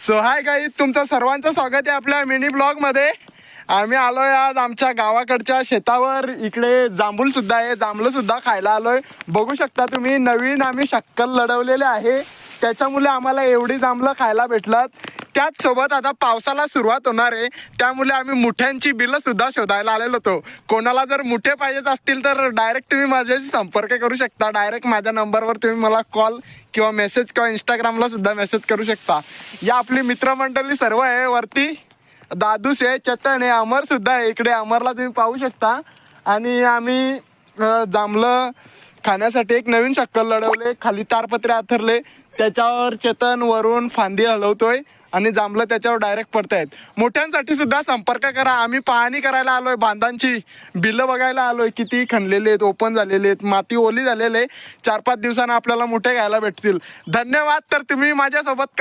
So hi guys, तुमचं सर्वांचं स्वागत आहे आपल्या मिनी ब्लॉग मध्ये. आम्ही आलोय आज आमच्या गावाकडच्या शेतावर. इकडे जांभूळ सुद्धा आहे, जांभळं सुद्धा खायला आलोय. बघू शकता तुम्ही, नवीन आम्ही शक्कल लढवलेले आहे, त्याच्यामुळे आम्हाला एवढी जांभळं खायला भेटलात. त्याच सोबत आता पावसाला सुरुवात होणार आहे, त्यामुळे आम्ही मुठ्यांची बिलं सुद्धा शोधायला आलेलो होतो. कोणाला जर मुठे पाहिजेत असतील तर डायरेक्ट तुम्ही माझ्याशी संपर्क करू शकता. डायरेक्ट माझ्या नंबरवर तुम्ही मला कॉल किंवा मेसेज किंवा इंस्टाग्रामला सुद्धा मेसेज करू शकता. या आपली मित्रमंडळी सर्व आहे वरती. दादूस आहे, चेतन आहे, अमर सुद्धा आहे. इकडे अमरला तुम्ही पाहू शकता. आणि आम्ही जांभळं खाण्यासाठी एक नवीन शक्कल लढवले. खाली तारपत्रे आथरले, त्याच्यावर चेतन वरून फांदी हलवतोय आणि जांभळं त्याच्यावर डायरेक्ट पडतायत. मोठ्यांसाठी सुद्धा संपर्क करा. आम्ही पाहणी करायला आलोय, बांधांची बिलं बघायला आलोय. किती खणलेले आहेत, ओपन झालेले आहेत, माती ओली झालेले. 4-5 दिवसांना आपल्याला मोठे घ्यायला भेटतील. धन्यवाद. तर तुम्ही माझ्यासोबत